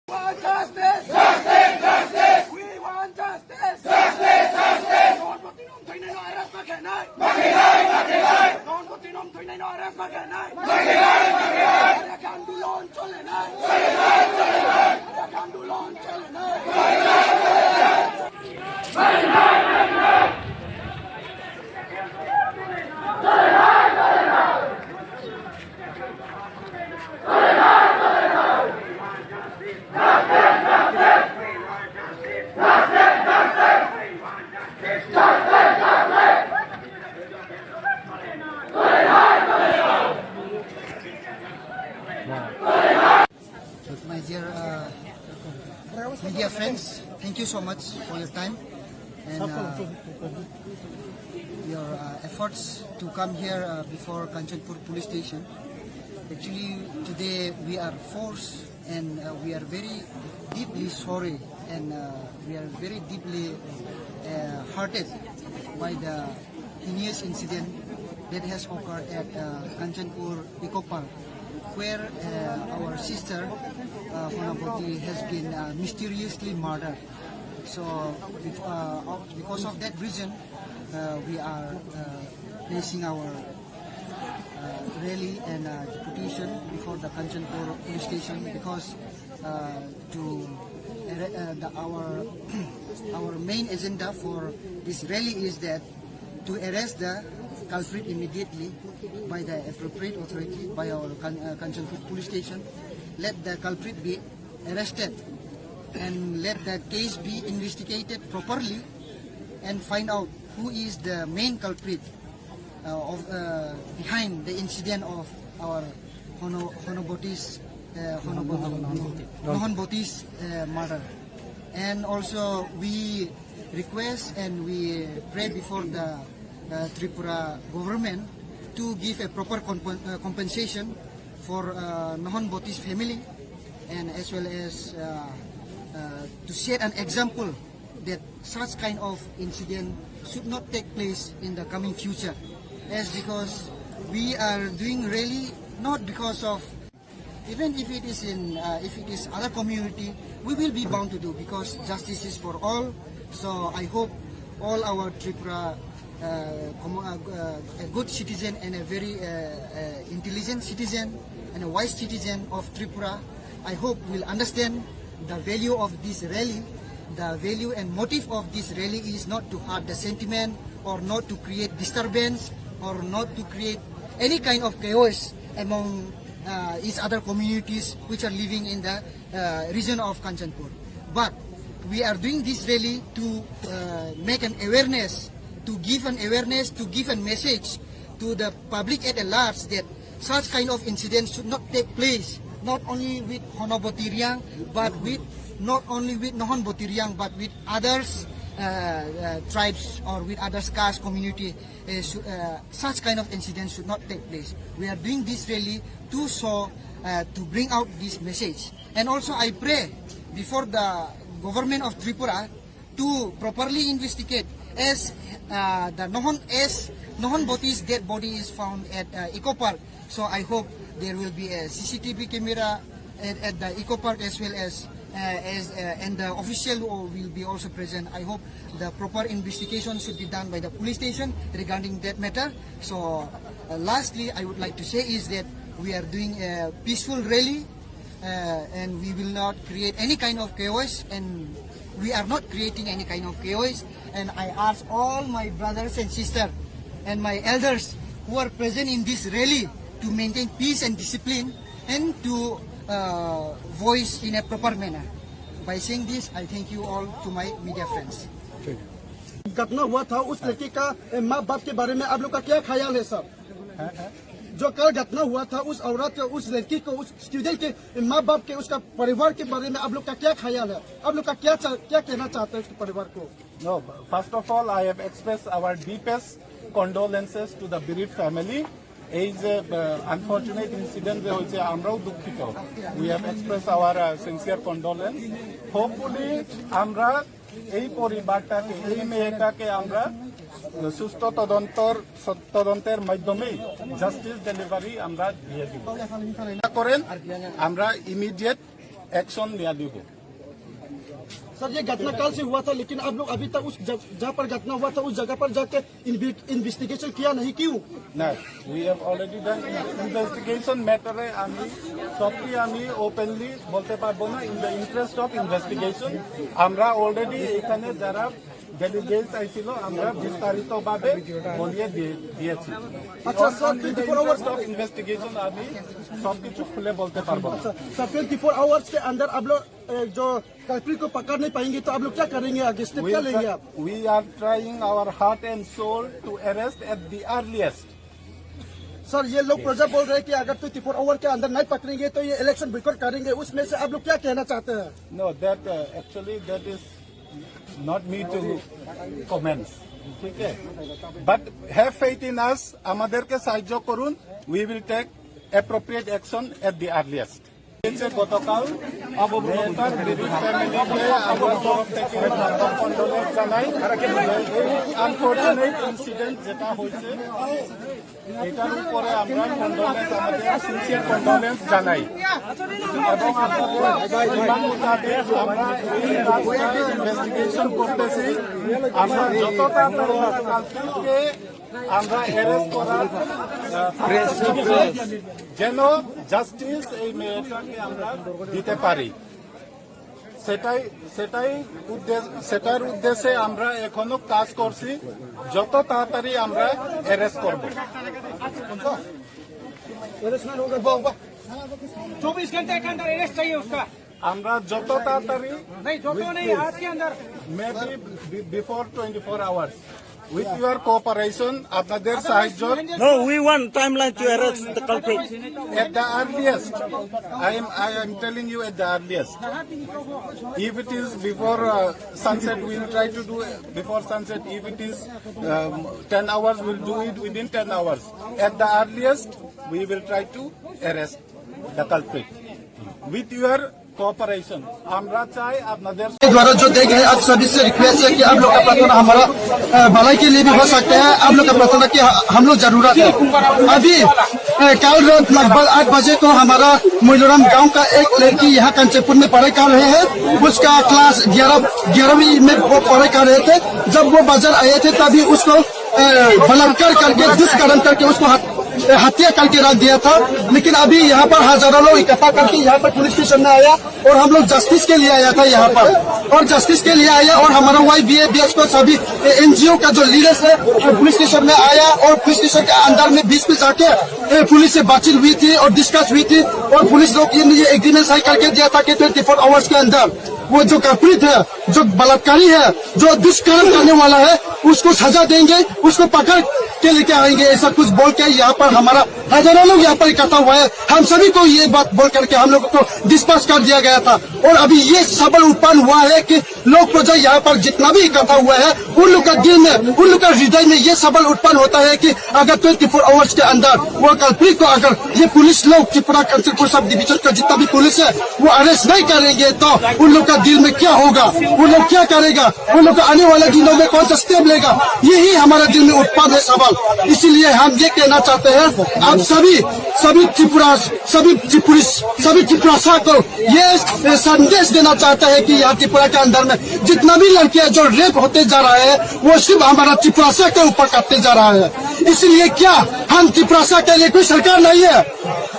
want justice! Justice! Justice! We want justice! Justice! Justice! Non Botinom Tuinay no arrest makinay! Makinay! Makinay! Non Botinom Tuinay no arrest makinay! Makinay! Makinay! Arakan dulon cholenay! Cholenay! Cholenay! Arakan dulon cholenay! Makinay! Makinay! Makinay! My dear media friends, thank you so much for your time and your efforts to come here before Kanchanpur police station. Actually, today we are forced and we are very deeply sorry and we are very deeply hearted by the heinous incident that has occurred at Kanchanpur Eco Park, where our sister Honaboti has been mysteriously murdered. So because of that reason, we are placing our rally and petition before the Kanchanpur police station because our main agenda for this rally is that to arrest the culprit immediately by the appropriate authority, by our Kanchanpur police station. Let the culprit be arrested and let the case be investigated properly and find out who is the main culprit behind the incident of our Honaboti's murder. And also we request and we pray before the Tripura government to give a proper compensation for Nohon Boti's family, and as well as to set an example that such kind of incident should not take place in the coming future. As because we are doing rally not because of, even if it is in if it is other community, we will be bound to do because justice is for all. So I hope all our Tripura a good citizen and a very intelligent citizen and a wise citizen of Tripura, I hope will understand the value of this rally. The value and motive of this rally is not to hurt the sentiment or not to create disturbance or not to create any kind of chaos among its other communities which are living in the region of Kanchanpur. But we are doing this rally to make an awareness, to give an awareness, to give a message to the public at large that such kind of incidents should not take place, not only with Honaboti Riang, but with not only with Nohon Boti Riang, but with others tribes or with other caste community. Such kind of incidents should not take place. We are doing this rally to show, to bring out this message. And also I pray before the government of Tripura to properly investigate as the Nohon Boti's dead body is found at Eco Park. So I hope there will be a CCTV camera at the Eco Park as well as and the official will be also present. I hope the proper investigation should be done by the police station regarding that matter. So lastly, I would like to say is that we are doing a peaceful rally and we will not create any kind of chaos, and we are not creating any kind of chaos. And I ask all my brothers and sisters and my elders who are present in this rally to maintain peace and discipline and to voice in a proper manner. By saying this, I thank you all to my media friends. घटना हुआ था उस लड़की का माँ बाप के बारे में आप लोग का क्या ख्याल है सब? जो कल घटना हुआ था उस औरत उस लड़की को उस स्टूडेंट के माँ बाप के उसका परिवार के बारे में आप लोग का क्या ख्याल है? आप लोग का क्या कहना चाहते हैं उसके परिवार को? No, first of all, I have expressed our deepest condolences to the bereaved family. এই যে আনফর্চুনেট ইনসিডেন্ট যে হয়েছে আমরাও দুঃখিত। We have express hour sincere condolence. Hopefully আমরা এই পরিবারটাকে, এই মেয়েটাকে আমরা সুস্থ তদন্তের মাধ্যমেই জাস্টিস ডেলিভারি আমরা দিয়ে দিব করেন। আমরা ইমিডিয়েট एक्शन लिया दी हो। सर ये घटना कल से हुआ था, लेकिन आप लोग अभी तक उस जहाँ पर घटना हुआ था उस जगह पर जाके इन्वेस्टिगेशन किया नहीं, क्यों? No, we have already done investigation matter এ আমি সবটি আমি ওপেনলি বলতে পারবো না। In the interest of investigation আমরা অলরেডি এখানে যারা ডেলিগেটস আইছিল আমরা বিস্তারিতভাবে বলিয়ে দিয়েছি। আচ্ছা স্যার, 24 आवर्स অফ ইনভেস্টিগেশন আমি সবকিছু খুলে বলতে পারবো না। सर 24 आवर्स के अंदर आप लोग जो कल्प्रिट को पकड़ नहीं पाएंगे तो आप लोग क्या करेंगे, आगे स्टेप क्या लेंगे आप? We are trying our heart and soul to arrest at the earliest. Sir ये लोग प्रजा बोल रहे हैं कि अगर 24 आवर के अंदर नहीं पकड़ेंगे तो ये इलेक्शन बोयकॉट करेंगे, उसमें से आप लोग क्या कहना चाहते हैं? No, that actually that is not me to comment. ठीक है, but have faith in us. আমাদেরকে সাহায্য করুন. We will take appropriate action at the earliest. গতকাল অবমুক্তার বিবি ফ্যামিলিকে আমার তরফ থেকে কন্ডোলেন্স জানাই। আনফরচুনেট ইনসিডেন্ট যেটা হয়েছে এটার উপরে আমরা কন্ডোলেন্স, আমাদের সিনসিয়ার কন্ডোলেন্স জানাই এবং আপনাদের বিমান মোতাবেক আমরা এই রাস্তায় ইনভেস্টিগেশন করতেছি। আমরা যত তাড়াতাড়ি কালকে আমরা অ্যারেস্ট করার যেন জাস্টিস এই মেয়েটাকে আমরা দিতে পারি, সেটার উদ্দেশ্যে আমরা এখনো কাজ করছি। যত তাড়াতাড়ি আমরা অ্যারেস্ট করব। 24 घंटे के अंदर अरेस्ट चाहिए उसका। আমরা যত তাড়াতাড়ি नहीं जो नहीं, आज के अंदर maybe before 24 hours with your cooperation, আপনাদের সাহায্য। No, we want timeline to arrest the culprit. At the earliest, I am telling you at the earliest. If it is before sunset, we will try to do it before sunset. If it is 10 hours, we will do it within 10 hours. At the earliest, we will try to arrest the culprit with your cooperation. আমরা চাই আপনাদের द्वारा जो देख रहे हैं आप सभी से रिक्वेस्ट है कि आप लोग का प्रार्थना हमारा भलाई के लिए भी हो सकते हैं। आप लोग का प्रार्थना की हम लोग जरूरत है। अभी कल रात लगभग 8 बजे को हमारा मोइलोराम गांव का एक लड़की यहाँ कंचनपुर में पढ़ाई कर रहे हैं। उसका क्लास 11वीं में वो पढ़ाई कर रहे थे। जब वो बाजार आए थे तभी उसको बलात्कार करके दुष्कर्म करके उसको हत्या करके रख दिया था। लेकिन अभी यहाँ पर हजारों लोग इकट्ठा करके यहाँ पर पुलिस स्टेशन में आया और हम लोग जस्टिस के लिए आया था यहाँ पर, और जस्टिस के लिए आया और हमारा YBA को सभी NGO का जो लीडर्स है पुलिस स्टेशन में आया और पुलिस स्टेशन के अंदर में बीच में जाके पुलिस से बातचीत हुई थी और डिस्कस हुई थी और पुलिस लोग ये एग्रीमेंट साइन करके दिया था कि 24 आवर्स के अंदर वो जो कल्प्रिट है, जो बलात्कारी है, जो दुष्कर्म करने वाला है, उसको सजा देंगे, उसको पकड़ के लेके आएंगे, ऐसा कुछ बोल के यहाँ पर हमारा हजारों लोग यहाँ पर इकट्ठा हुआ है। हम सभी को ये बात बोल करके हम लोगों को डिस्पर्स कर दिया गया था और अभी ये सबल उत्पन्न हुआ है कि लोग प्रजा यहाँ पर जितना भी इकट्ठा हुआ है उन लोग का दिल में, उन लोग का हृदय में ये सबल उत्पन्न होता है कि अगर 24 आवर्स के अंदर वो कल्प्रिट को अगर ये पुलिस लोग त्रिपुरा कंचनपुर सब डिवीजन का जितना भी पुलिस है वो अरेस्ट नहीं करेंगे तो उन लोग का दिल में क्या होगा, उन लोग क्या करेगा, उन लोग का आने वाले दिनों में कौन सा स्टेप लेगा, यही हमारा दिल में उत्पन्न है सवाल। इसीलिए हम ये कहना चाहते हैं आप सभी त्रिपुरा को ये संदेश देना चाहते हैं कि यहाँ त्रिपुरा के अंदर में जितना भी लड़कियां जो रेप होते जा रहे हैं वो सिर्फ हमारा त्रिपुरा के ऊपर करते जा रहा है। इसलिए क्या हम त्रिपुरा के लिए कोई सरकार नहीं है,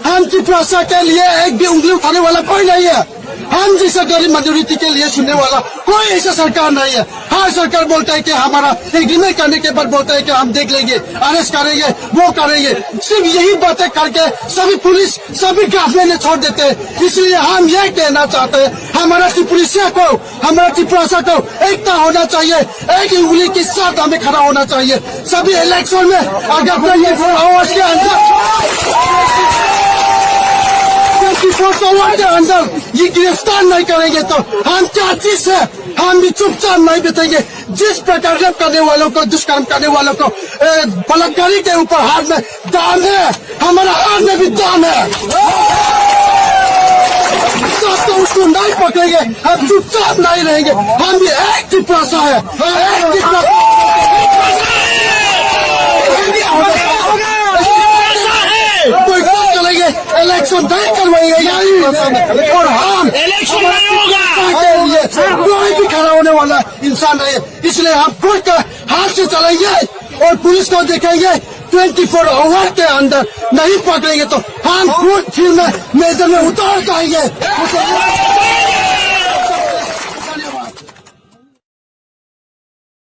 हम त्रिपुरा के लिए एक भी उंगली उठाने वाला कोई नहीं है, हम जैसे गरीब माइनॉरिटी के लिए सुनने वाला कोई ऐसा सरकार नहीं है। हर सरकार बोलता है कि हमारा एग्रीमेंट करने के बाद बोलता है कि हम देख लेंगे, अरेस्ट करेंगे, वो करेंगे, सिर्फ यही बातें करके सभी पुलिस सभी गवर्नमेंट ने छोड़ देते हैं। इसलिए हम ये कहना चाहते हैं हमारा त्रिपुरा को एकता होना चाहिए, एक उंगली के साथ हमें खड़ा होना चाहिए। सभी इलेक्शन में अगर 24 आवर्स के अंदर 24 आवर्स के अंदर ये गिरफ्तार नहीं करेंगे तो हम क्या चीज है, हम भी चुपचाप नहीं बैठेंगे। जिस प्रकार रेप करने वालों को, दुष्कर्म करने वालों को बलात्कारी के ऊपर हाथ में दाम है, हमारा हाथ में भी दाम है। तो उसको नहीं पकड़ेंगे, हम चुपचाप नहीं रहेंगे। हम भी एक त्रिपुरा है, एक त्रिपुरा कोई करेंगे इलेक्शन नहीं करवाएंगे यही और हम इलेक्शन नहीं होगा। कोई भी खड़ा होने वाला इंसान नहीं है, इसलिए हम खुद का हाथ से चलाएंगे और पुलिस को देखेंगे 24 आवर के अंदर नहीं पकड़ेंगे तो हम खुद फिर में मैदान में उतर जाएंगे।